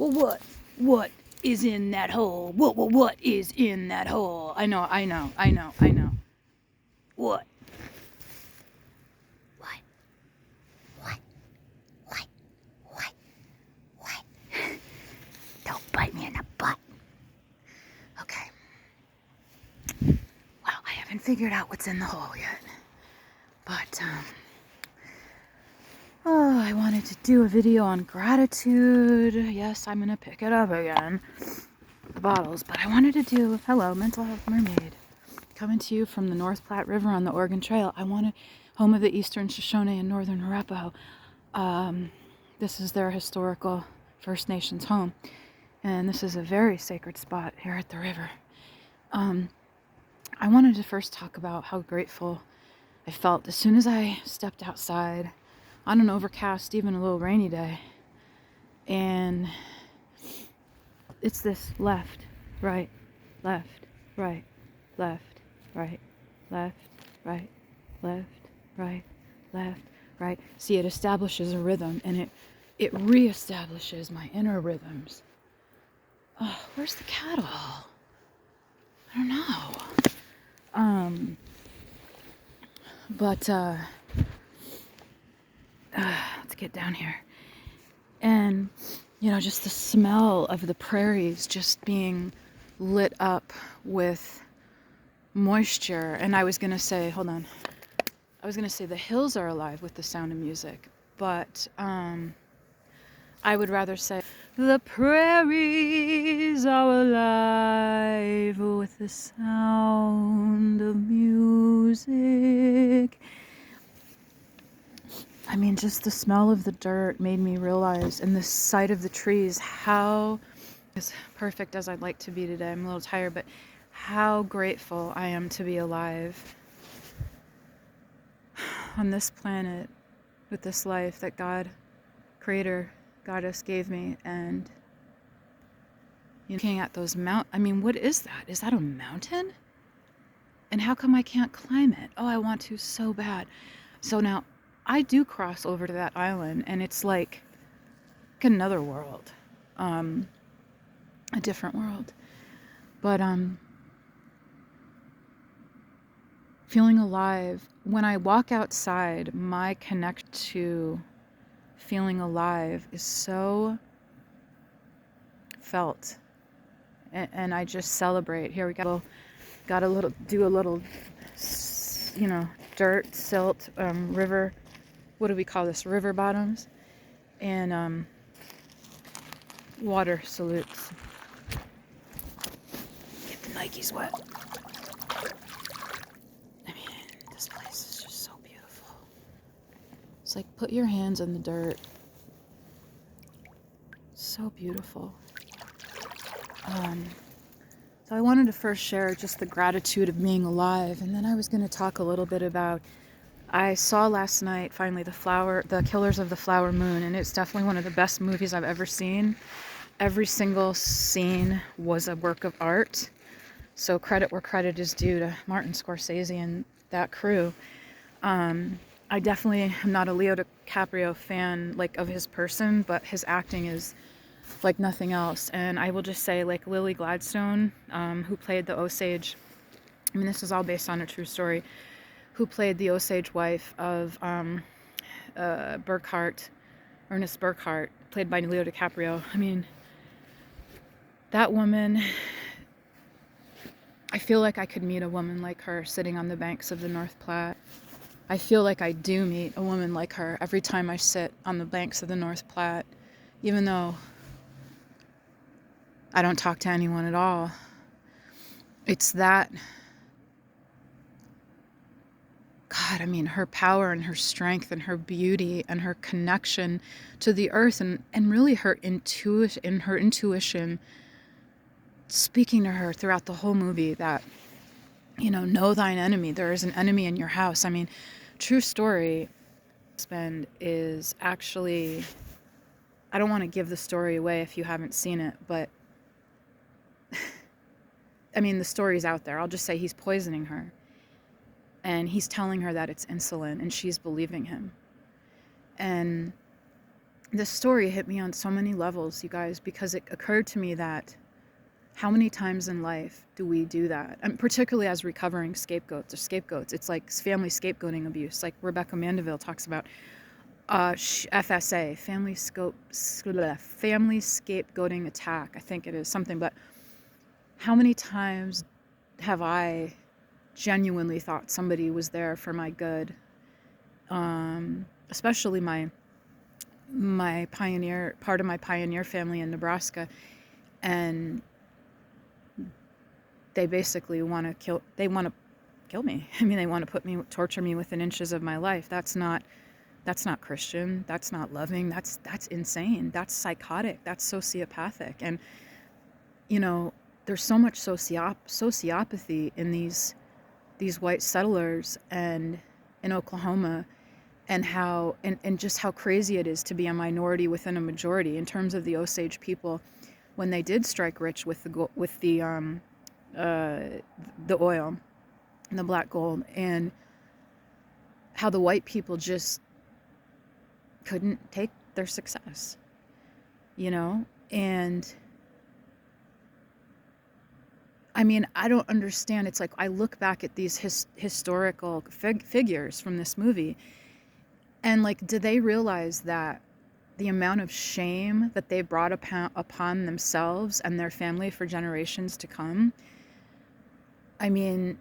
Well, what is in that hole? What is in that hole? I know. What? What? What? What? What? What? Don't bite me in the butt. Okay. Well, I haven't figured out what's in the hole yet. But, oh, I wanted to do a video on gratitude. Yes, I'm gonna pick it up again. The bottles. But I wanted to do, hello, Mental Health Mermaid. Coming to you from the North Platte River on the Oregon Trail. Home of the Eastern Shoshone and Northern Arapaho. This is their historical First Nations home. And this is a very sacred spot here at the river. I wanted to first talk about how grateful I felt as soon as I stepped outside on an overcast, even a little rainy day. And it's this left, right, left, right, left, right, left, right, left, right, left, right. See, it establishes a rhythm, and it reestablishes my inner rhythms. Oh, where's the cattle? I don't know. But let's get down here. And, just the smell of the prairies just being lit up with moisture. And I was going to say, hold on. I was going to say the hills are alive with the sound of music. But I would rather say the prairies are alive with the sound of music. I mean, just the smell of the dirt made me realize, and the sight of the trees, how, as perfect as I'd like to be today, I'm a little tired, but how grateful I am to be alive on this planet with this life that God, Creator, Goddess gave me. And looking at those what is that? Is that a mountain? And how come I can't climb it? Oh, I want to so bad. So now I do cross over to that island, and it's like another world, a different world. But feeling alive, when I walk outside, my connection to feeling alive is so felt, and I just celebrate. Here we go. Got a little dirt, silt, river. What do we call this? River bottoms, and water salutes. Get the Nikes wet. I mean, this place is just so beautiful. It's like, put your hands in the dirt. So beautiful. So I wanted to first share just the gratitude of being alive, and then I was going to talk a little bit about, I saw last night finally The Killers of the Flower Moon, and it's definitely one of the best movies I've ever seen. Every single scene was a work of art. So credit where credit is due to Martin Scorsese and that crew. I definitely am not a Leo DiCaprio fan, of his person, but his acting is like nothing else. And I will just say, Lily Gladstone, who played the Osage, this is all based on a true story, who played the Osage wife of Ernest Burkhart, played by Leo DiCaprio. That woman, I feel like I could meet a woman like her sitting on the banks of the North Platte. I feel like I do meet a woman like her every time I sit on the banks of the North Platte, even though I don't talk to anyone at all. It's that, God, her power and her strength and her beauty and her connection to the earth, and really her intuition speaking to her throughout the whole movie that, know thine enemy. There is an enemy in your house. True story. Husband is actually, I don't want to give the story away if you haven't seen it, but the story's out there. I'll just say he's poisoning her. And he's telling her that it's insulin, and she's believing him. And this story hit me on so many levels, you guys, because it occurred to me that how many times in life do we do that? And particularly as recovering scapegoats. It's like family scapegoating abuse. Like Rebecca Mandeville talks about FSA, family scapegoating attack. I think it is something. But how many times have I genuinely thought somebody was there for my good? Especially my part of my pioneer family in Nebraska, and they basically want to kill me. I mean, they want to torture me within inches of my life. That's not Christian. That's not loving. That's insane. That's psychotic. That's sociopathic. And there's so much sociopathy in these white settlers and in Oklahoma, and just how crazy it is to be a minority within a majority in terms of the Osage people when they did strike rich with the oil and the black gold, and how the white people just couldn't take their success, and I mean, I don't understand. It's like I look back at these historical figures from this movie, and like, do they realize that the amount of shame that they brought upon themselves and their family for generations to come? I mean,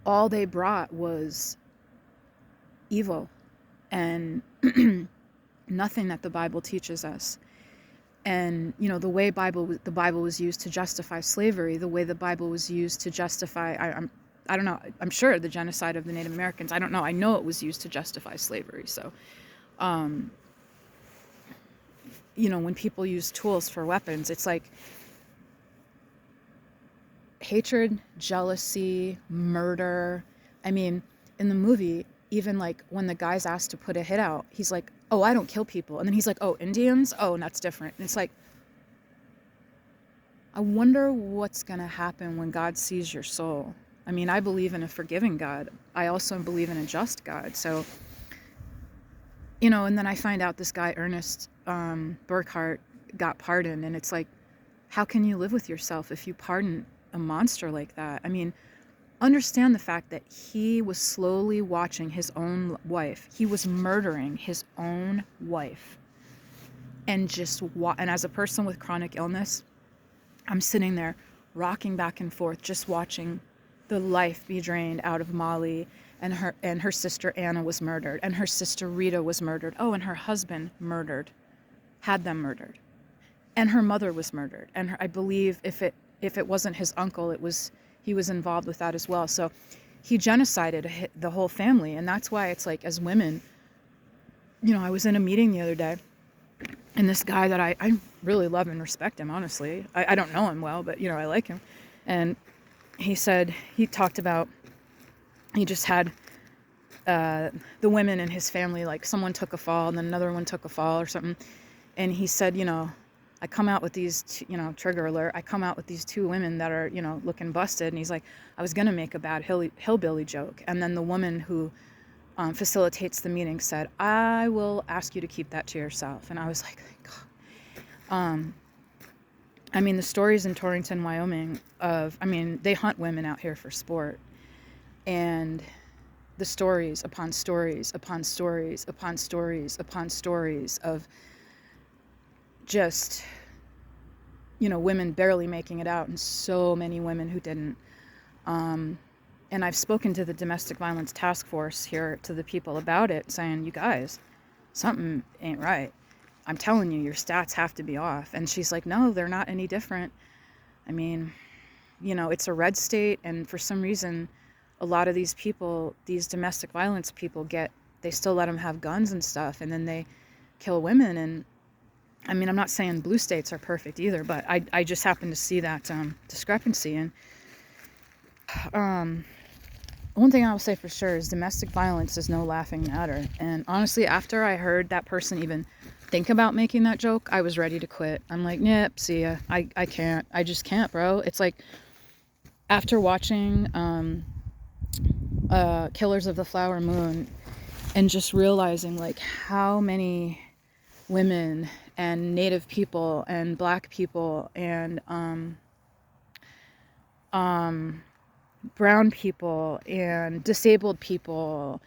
all they brought was evil and nothing that the Bible teaches us. And the way the Bible was used to justify slavery, the way the Bible was used to justify, I don't know, I'm sure the genocide of the Native Americans. I don't know. I know it was used to justify slavery. So, when people use tools for weapons, it's like hatred, jealousy, murder. I mean, in the movie, even like when the guy's asked to put a hit out, he's like, oh, I don't kill people. And then he's like, oh, Indians? Oh, and that's different. And it's like, I wonder what's going to happen when God sees your soul. I mean, I believe in a forgiving God. I also believe in a just God. So, and then I find out this guy, Ernest Burkhart, got pardoned. And it's like, how can you live with yourself if you pardon a monster like that? I mean, understand the fact that he was slowly watching his own wife. He was murdering his own wife. And and as a person with chronic illness, I'm sitting there rocking back and forth, just watching the life be drained out of Molly, and her sister Anna was murdered, and her sister Rita was murdered. Oh, and her husband had them murdered. And her mother was murdered. And I believe if it wasn't his uncle, he was involved with that as well. So he genocided the whole family. And that's why it's like, as women, I was in a meeting the other day, and this guy that I really love and respect him, honestly. I don't know him well, but, I like him. And he talked about, he just had the women in his family, like someone took a fall and then another one took a fall or something. And he said, I come out with these, trigger alert, I come out with these two women that are, looking busted. And he's like, I was going to make a bad hillbilly joke. And then the woman who facilitates the meeting said, I will ask you to keep that to yourself. And I was like, God. I mean, the stories in Torrington, Wyoming they hunt women out here for sport. And the stories upon stories upon stories upon stories upon stories of just, women barely making it out, and so many women who didn't. And I've spoken to the domestic violence task force here, to the people about it, saying, you guys, something ain't right. I'm telling you, your stats have to be off. And she's like, no, they're not any different. I mean, it's a red state, and for some reason, a lot of these people, these domestic violence people, they still let them have guns and stuff, and then they kill women. And I mean, I'm not saying blue states are perfect either, but I just happen to see that discrepancy. And one thing I will say for sure is domestic violence is no laughing matter. And honestly, after I heard that person even think about making that joke, I was ready to quit. I'm like, nope, see ya. I can't. I just can't, bro. It's like, after watching Killers of the Flower Moon, and just realizing like how many women and Native people and Black people and brown people and disabled people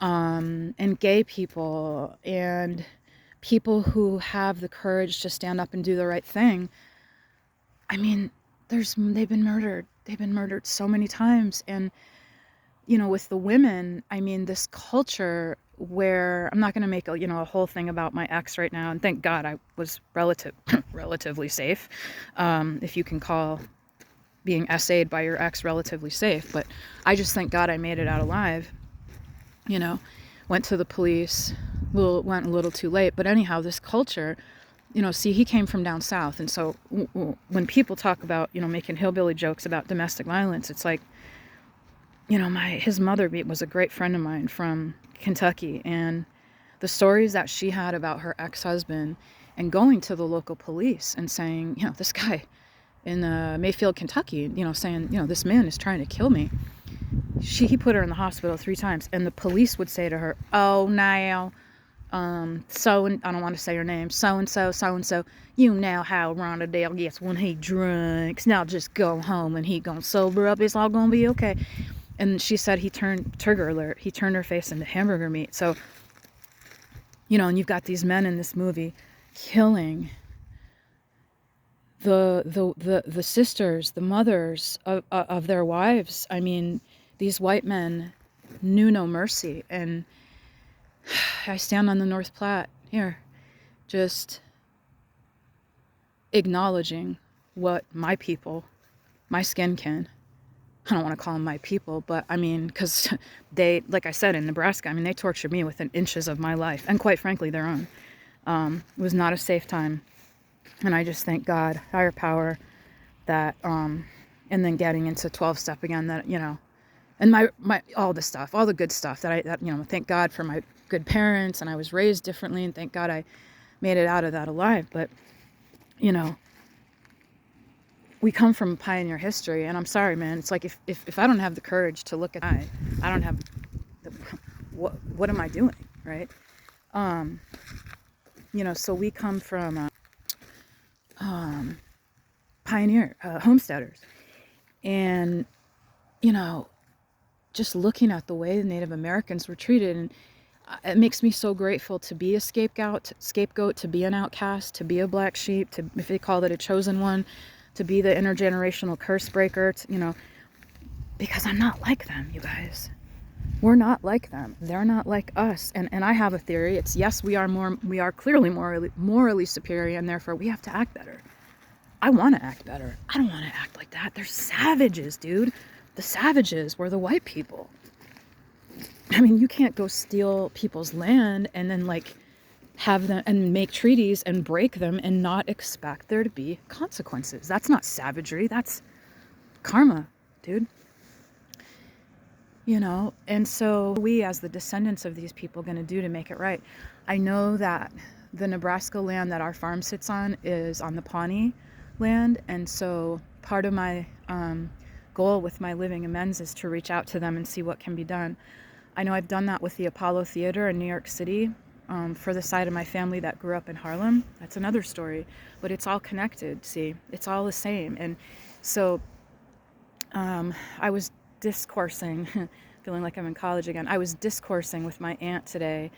and gay people and people who have the courage to stand up and do the right thing. I mean, they've been murdered. They've been murdered so many times. And, you know, with the women, I mean, this culture where I'm not going to make a whole thing about my ex right now. And thank God I was relatively safe. If you can call being essayed by your ex relatively safe, but I just thank God I made it out alive. You know, went to the police, went a little too late, but anyhow, this culture, you know, see, he came from down south, and so when people talk about, you know, making hillbilly jokes about domestic violence, it's like, you know, his mother was a great friend of mine from Kentucky, and the stories that she had about her ex-husband, and going to the local police and saying, you know, this guy in Mayfield, Kentucky, you know, saying, you know, this man is trying to kill me. He put her in the hospital 3 times, and the police would say to her, oh, now, so, and I don't want to say her name, so-and-so, you know how Rhonda Dale gets when he drinks. Now just go home and he gonna sober up. It's all gonna be okay. And she said he turned, trigger alert, he turned her face into hamburger meat. So, you know, and you've got these men in this movie killing the sisters, the mothers of their wives. I mean, these white men knew no mercy. And I stand on the North Platte here, just acknowledging what my people, my skin can. I don't want to call them my people, but I mean, because they, like I said, in Nebraska, I mean, they tortured me within inches of my life, and quite frankly, their own. It was not a safe time. And I just thank God, higher power, that, and then getting into 12-step again, that, you know, and my all the stuff, all the good stuff that you know, thank God for my good parents, and I was raised differently, and thank God I made it out of that alive. But, you know, we come from pioneer history, and I'm sorry, man, it's like if I don't have the courage to look at I don't have the, what am I doing, right? You know, so we come from pioneer homesteaders, and, you know, just looking at the way the Native Americans were treated, and it makes me so grateful to be a scapegoat, to be an outcast, to be a black sheep, to, if they call it, a chosen one, to be the intergenerational curse breaker, you know, because I'm not like them, you guys. We're not like them. They're not like us. And I have a theory. It's, yes, we are clearly morally superior, and therefore we have to act better. I want to act better. I don't want to act like that. They're savages, dude. The savages were the white people. I mean, you can't go steal people's land and then, like, have them and make treaties and break them and not expect there to be consequences. That's not savagery. That's karma, dude. You know, and so we, as the descendants of these people, going to do to make it right? I know that the Nebraska land that our farm sits on is on the Pawnee land, and so part of my goal with my living amends is to reach out to them and see what can be done. I know I've done that with the Apollo Theater in New York City, for the side of my family that grew up in Harlem. That's another story, but it's all connected. See, it's all the same. And so I was discoursing, feeling like I'm in college again. I was discoursing with my aunt today,